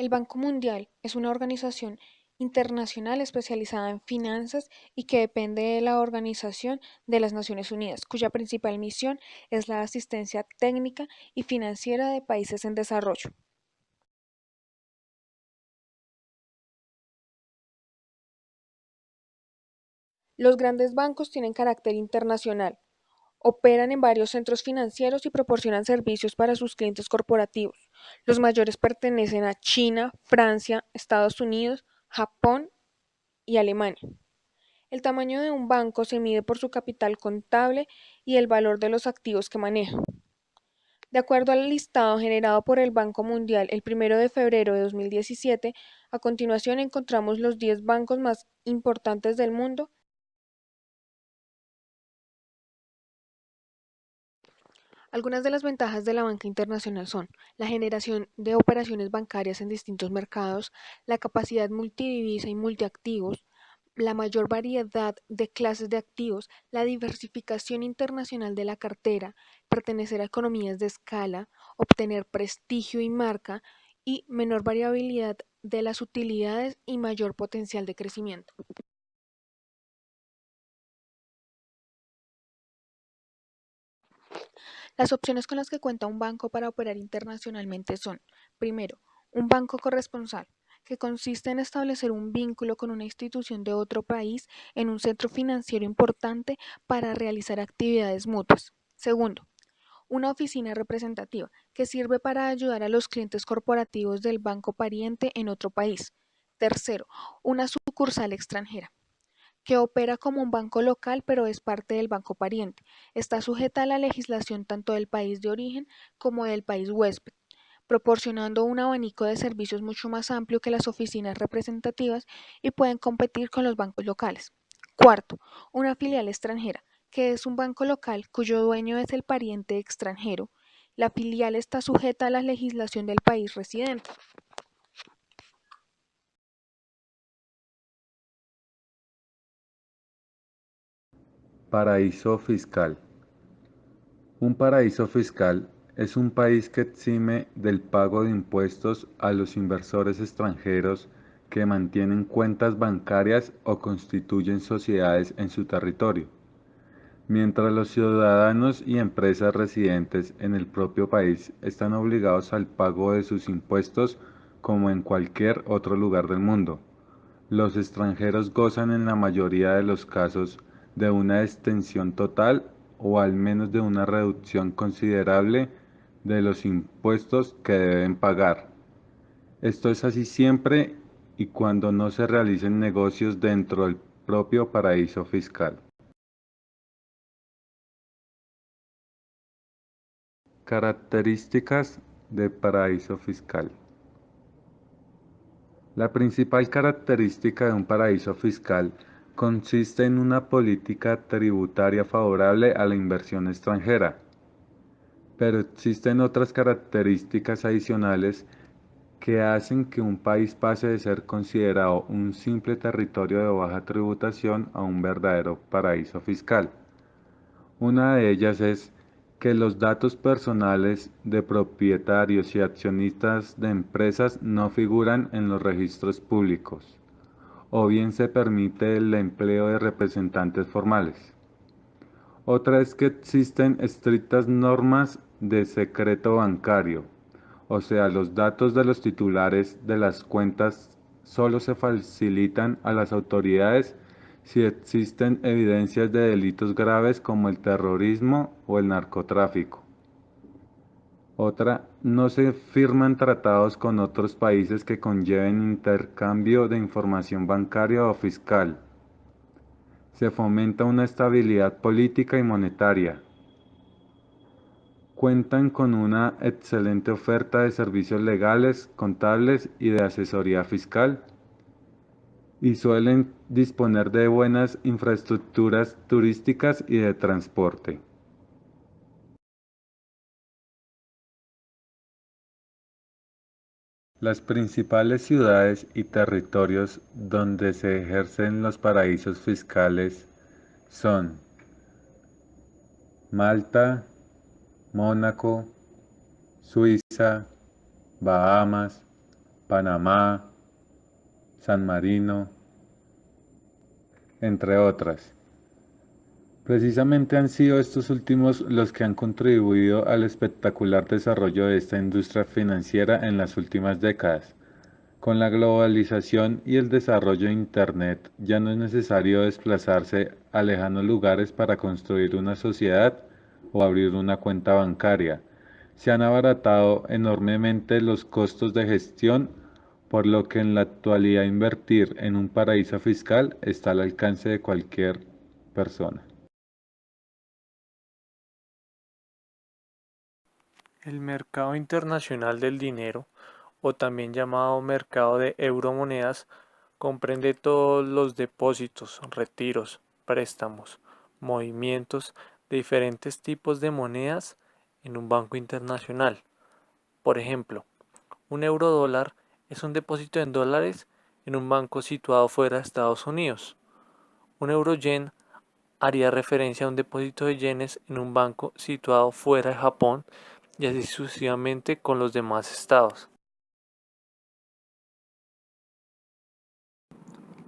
El Banco Mundial es una organización internacional especializada en finanzas y que depende de la Organización de las Naciones Unidas, cuya principal misión es la asistencia técnica y financiera de países en desarrollo. Los grandes bancos tienen carácter internacional, operan en varios centros financieros y proporcionan servicios para sus clientes corporativos. Los mayores pertenecen a China, Francia, Estados Unidos, Japón y Alemania. El tamaño de un banco se mide por su capital contable y el valor de los activos que maneja. De acuerdo al listado generado por el Banco Mundial el 1 de febrero de 2017, a continuación encontramos los 10 bancos más importantes del mundo. Algunas de las ventajas de la banca internacional son la generación de operaciones bancarias en distintos mercados, la capacidad multidivisa y multiactivos, la mayor variedad de clases de activos, la diversificación internacional de la cartera, pertenecer a economías de escala, obtener prestigio y marca y menor variabilidad de las utilidades y mayor potencial de crecimiento. Las opciones con las que cuenta un banco para operar internacionalmente son, primero, un banco corresponsal, que consiste en establecer un vínculo con una institución de otro país en un centro financiero importante para realizar actividades mutuas. Segundo, una oficina representativa, que sirve para ayudar a los clientes corporativos del banco pariente en otro país. Tercero, una sucursal extranjera que opera como un banco local pero es parte del banco pariente. Está sujeta a la legislación tanto del país de origen como del país huésped, proporcionando un abanico de servicios mucho más amplio que las oficinas representativas y pueden competir con los bancos locales. Cuarto, una filial extranjera, que es un banco local cuyo dueño es el pariente extranjero. La filial está sujeta a la legislación del país residente. Paraíso fiscal. Un paraíso fiscal es un país que exime del pago de impuestos a los inversores extranjeros que mantienen cuentas bancarias o constituyen sociedades en su territorio, mientras los ciudadanos y empresas residentes en el propio país están obligados al pago de sus impuestos como en cualquier otro lugar del mundo. Los extranjeros gozan en la mayoría de los casos de una extensión total o al menos de una reducción considerable de los impuestos que deben pagar. Esto es así siempre y cuando no se realicen negocios dentro del propio paraíso fiscal. Características de paraíso fiscal. La principal característica de un paraíso fiscal consiste en una política tributaria favorable a la inversión extranjera, pero existen otras características adicionales que hacen que un país pase de ser considerado un simple territorio de baja tributación a un verdadero paraíso fiscal. Una de ellas es que los datos personales de propietarios y accionistas de empresas no figuran en los registros públicos, o bien se permite el empleo de representantes formales. Otra es que existen estrictas normas de secreto bancario, o sea, los datos de los titulares de las cuentas solo se facilitan a las autoridades si existen evidencias de delitos graves como el terrorismo o el narcotráfico. Otra, no se firman tratados con otros países que conlleven intercambio de información bancaria o fiscal. Se fomenta una estabilidad política y monetaria. Cuentan con una excelente oferta de servicios legales, contables y de asesoría fiscal, y suelen disponer de buenas infraestructuras turísticas y de transporte. Las principales ciudades y territorios donde se ejercen los paraísos fiscales son Malta, Mónaco, Suiza, Bahamas, Panamá, San Marino, entre otras. Precisamente han sido estos últimos los que han contribuido al espectacular desarrollo de esta industria financiera en las últimas décadas. Con la globalización y el desarrollo de Internet, ya no es necesario desplazarse a lejanos lugares para construir una sociedad o abrir una cuenta bancaria. Se han abaratado enormemente los costos de gestión, por lo que en la actualidad invertir en un paraíso fiscal está al alcance de cualquier persona. El mercado internacional del dinero, o también llamado mercado de euromonedas, comprende todos los depósitos, retiros, préstamos, movimientos de diferentes tipos de monedas en un banco internacional. Por ejemplo, un eurodólar es un depósito en dólares en un banco situado fuera de Estados Unidos. Un euro-yen haría referencia a un depósito de yenes en un banco situado fuera de Japón y así sucesivamente con los demás estados.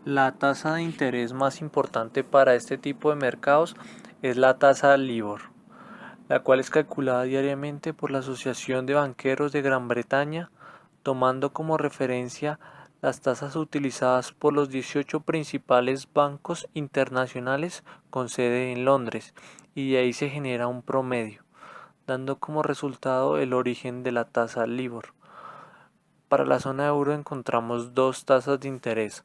La tasa de interés más importante para este tipo de mercados es la tasa LIBOR, la cual es calculada diariamente por la Asociación de Banqueros de Gran Bretaña, tomando como referencia las tasas utilizadas por los 18 principales bancos internacionales con sede en Londres, y de ahí se genera un promedio, dando como resultado el origen de la tasa LIBOR. Para la zona euro encontramos dos tasas de interés.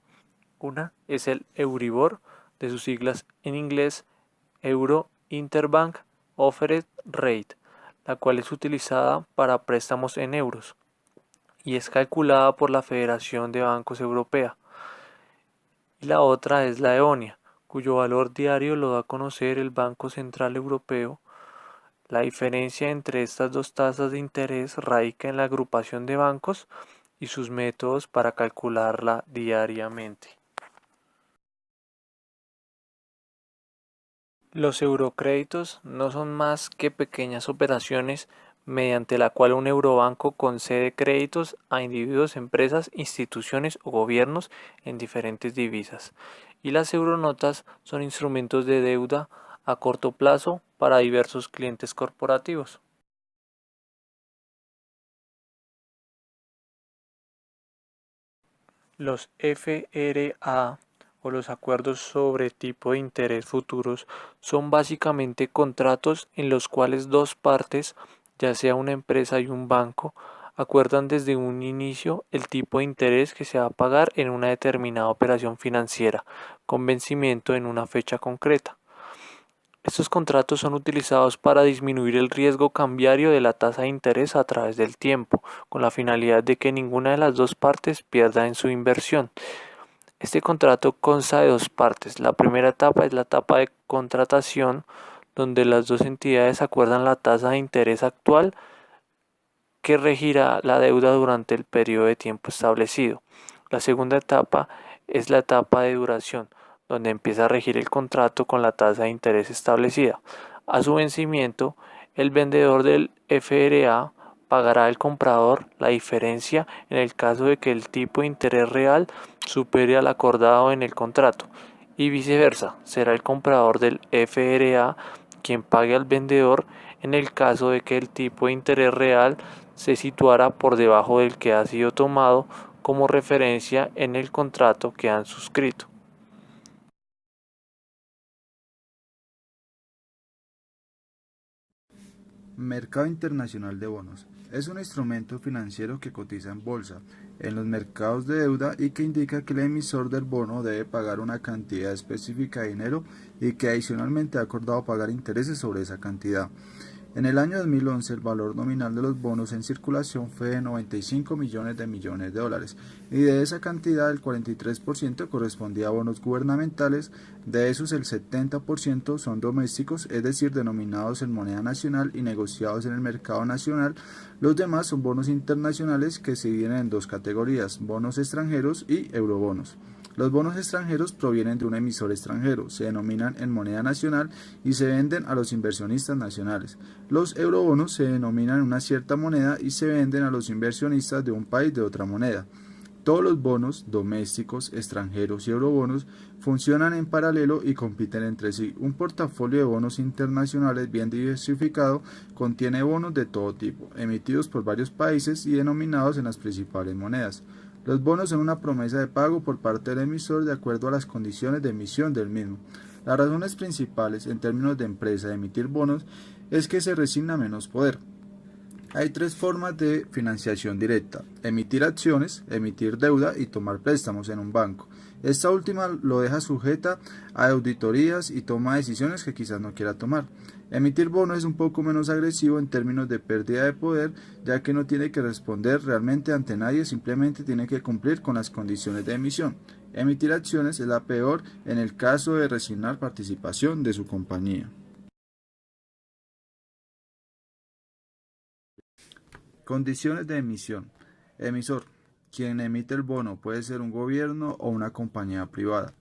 Una es el Euribor, de sus siglas en inglés Euro Interbank Offered Rate, la cual es utilizada para préstamos en euros y es calculada por la Federación de Bancos Europea. Y la otra es la EONIA, cuyo valor diario lo da a conocer el Banco Central Europeo. La diferencia entre estas dos tasas de interés radica en la agrupación de bancos y sus métodos para calcularla diariamente. Los eurocréditos no son más que pequeñas operaciones mediante la cual un eurobanco concede créditos a individuos, empresas, instituciones o gobiernos en diferentes divisas. Y las euronotas son instrumentos de deuda a corto plazo para diversos clientes corporativos. Los FRA o los acuerdos sobre tipo de interés futuros son básicamente contratos en los cuales dos partes, ya sea una empresa y un banco, acuerdan desde un inicio el tipo de interés que se va a pagar en una determinada operación financiera, con vencimiento en una fecha concreta. Estos contratos son utilizados para disminuir el riesgo cambiario de la tasa de interés a través del tiempo, con la finalidad de que ninguna de las dos partes pierda en su inversión. Este contrato consta de dos partes. La primera etapa es la etapa de contratación, donde las dos entidades acuerdan la tasa de interés actual que regirá la deuda durante el periodo de tiempo establecido. La segunda etapa es la etapa de duración, donde empieza a regir el contrato con la tasa de interés establecida. A su vencimiento, el vendedor del FRA pagará al comprador la diferencia en el caso de que el tipo de interés real supere al acordado en el contrato, y viceversa, será el comprador del FRA quien pague al vendedor en el caso de que el tipo de interés real se situara por debajo del que ha sido tomado como referencia en el contrato que han suscrito. Mercado internacional de bonos. Es un instrumento financiero que cotiza en bolsa, en los mercados de deuda y que indica que el emisor del bono debe pagar una cantidad específica de dinero y que adicionalmente ha acordado pagar intereses sobre esa cantidad. En el año 2011 el valor nominal de los bonos en circulación fue de 95 millones de dólares y de esa cantidad el 43% correspondía a bonos gubernamentales, de esos el 70% son domésticos, es decir, denominados en moneda nacional y negociados en el mercado nacional. Los demás son bonos internacionales que se dividen en dos categorías, bonos extranjeros y eurobonos. Los bonos extranjeros provienen de un emisor extranjero, se denominan en moneda nacional y se venden a los inversionistas nacionales. Los eurobonos se denominan en una cierta moneda y se venden a los inversionistas de un país de otra moneda. Todos los bonos, domésticos, extranjeros y eurobonos, funcionan en paralelo y compiten entre sí. Un portafolio de bonos internacionales bien diversificado contiene bonos de todo tipo, emitidos por varios países y denominados en las principales monedas. Los bonos son una promesa de pago por parte del emisor de acuerdo a las condiciones de emisión del mismo. Las razones principales en términos de empresa de emitir bonos es que se resigna menos poder. Hay tres formas de financiación directa: emitir acciones, emitir deuda y tomar préstamos en un banco. Esta última lo deja sujeta a auditorías y toma decisiones que quizás no quiera tomar. Emitir bonos es un poco menos agresivo en términos de pérdida de poder, ya que no tiene que responder realmente ante nadie, simplemente tiene que cumplir con las condiciones de emisión. Emitir acciones es la peor en el caso de resignar participación de su compañía. Condiciones de emisión. Emisor. Quien emite el bono puede ser un gobierno o una compañía privada.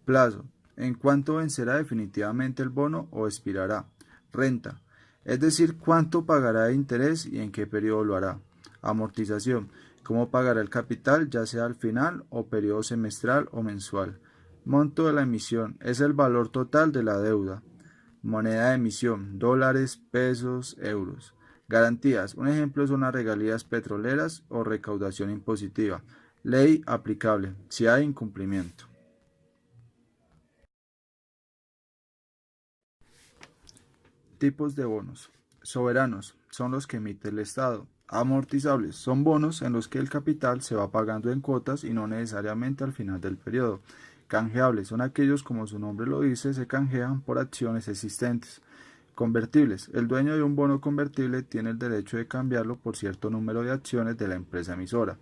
Plazo. ¿En cuánto vencerá definitivamente el bono o expirará? Renta. Es decir, cuánto pagará de interés y en qué periodo lo hará. Amortización. Cómo pagará el capital, ya sea al final o periodo semestral o mensual. Monto de la emisión. Es el valor total de la deuda. Moneda de emisión: dólares, pesos, euros. Garantías. Un ejemplo son las regalías petroleras o recaudación impositiva. Ley aplicable, si hay incumplimiento. Tipos de bonos. Soberanos son los que emite el Estado. Amortizables son bonos en los que el capital se va pagando en cuotas y no necesariamente al final del periodo. Canjeables son aquellos, como su nombre lo dice, se canjean por acciones existentes. Convertibles. El dueño de un bono convertible tiene el derecho de cambiarlo por cierto número de acciones de la empresa emisora.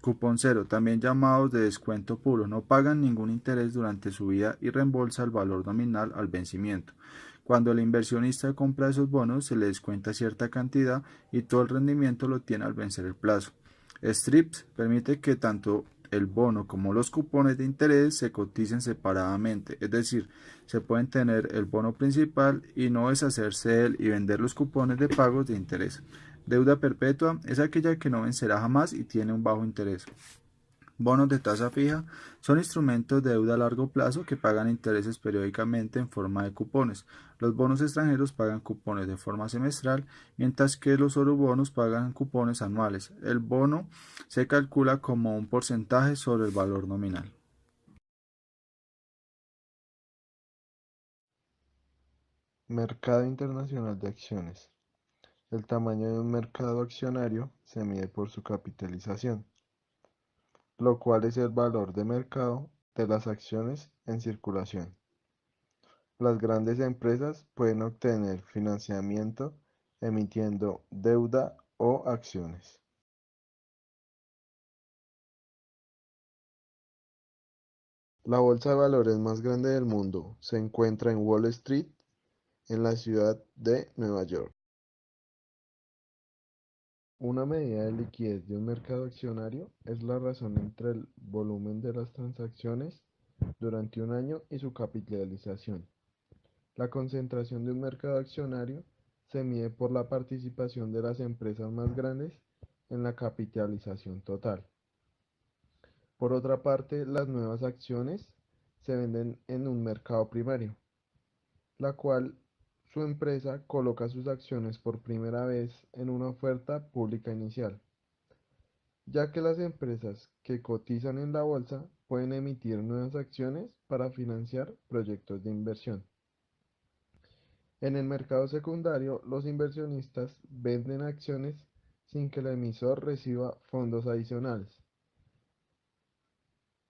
Cupón cero, también llamados de descuento puro, no pagan ningún interés durante su vida y reembolsa el valor nominal al vencimiento. Cuando el inversionista compra esos bonos, se le descuenta cierta cantidad y todo el rendimiento lo tiene al vencer el plazo. Strips permite que tanto el bono como los cupones de interés se coticen separadamente, es decir, se pueden tener el bono principal y no deshacerse de él y vender los cupones de pagos de interés. Deuda perpetua es aquella que no vencerá jamás y tiene un bajo interés. Bonos de tasa fija son instrumentos de deuda a largo plazo que pagan intereses periódicamente en forma de cupones. Los bonos extranjeros pagan cupones de forma semestral, mientras que los eurobonos pagan cupones anuales. El bono se calcula como un porcentaje sobre el valor nominal. Mercado internacional de acciones. El tamaño de un mercado accionario se mide por su capitalización, lo cual es el valor de mercado de las acciones en circulación. Las grandes empresas pueden obtener financiamiento emitiendo deuda o acciones. La bolsa de valores más grande del mundo se encuentra en Wall Street, en la ciudad de Nueva York. Una medida de liquidez de un mercado accionario es la razón entre el volumen de las transacciones durante un año y su capitalización. La concentración de un mercado accionario se mide por la participación de las empresas más grandes en la capitalización total. Por otra parte, las nuevas acciones se venden en un mercado primario, la cual su empresa coloca sus acciones por primera vez en una oferta pública inicial, ya que las empresas que cotizan en la bolsa pueden emitir nuevas acciones para financiar proyectos de inversión. En el mercado secundario, los inversionistas venden acciones sin que el emisor reciba fondos adicionales.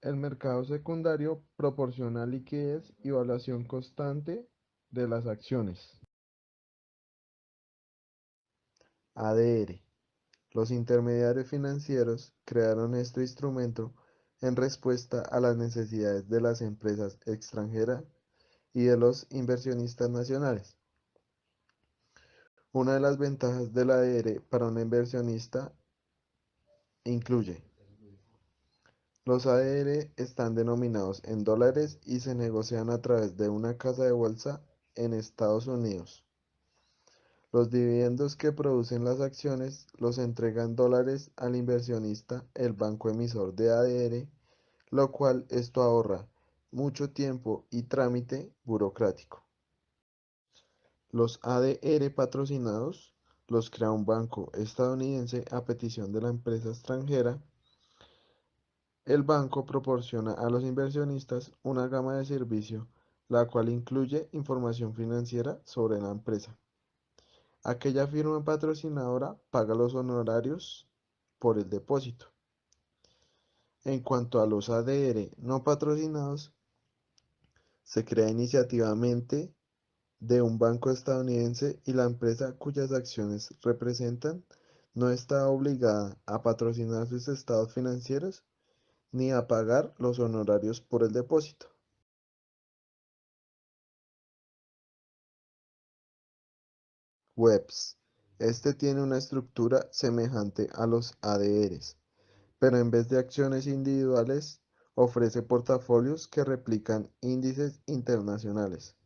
El mercado secundario proporciona liquidez y evaluación constante de las acciones. ADR. Los intermediarios financieros crearon este instrumento en respuesta a las necesidades de las empresas extranjeras y de los inversionistas nacionales. Una de las ventajas del ADR para un inversionista incluye: los ADR están denominados en dólares y se negocian a través de una casa de bolsa en Estados Unidos. Los dividendos que producen las acciones los entrega en dólares al inversionista el banco emisor de ADR, lo cual esto ahorra mucho tiempo y trámite burocrático. Los ADR patrocinados los crea un banco estadounidense a petición de la empresa extranjera. El banco proporciona a los inversionistas una gama de servicio, la cual incluye información financiera sobre la empresa. Aquella firma patrocinadora paga los honorarios por el depósito. En cuanto a los ADR no patrocinados, se crea iniciativamente de un banco estadounidense y la empresa cuyas acciones representan no está obligada a patrocinar sus estados financieros ni a pagar los honorarios por el depósito. Webs. Este tiene una estructura semejante a los ADRs, pero en vez de acciones individuales, ofrece portafolios que replican índices internacionales.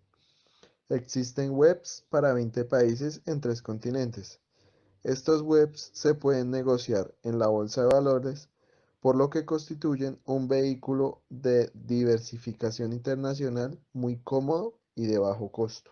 Existen webs para 20 países en 3 continentes. Estos webs se pueden negociar en la bolsa de valores, por lo que constituyen un vehículo de diversificación internacional muy cómodo y de bajo costo.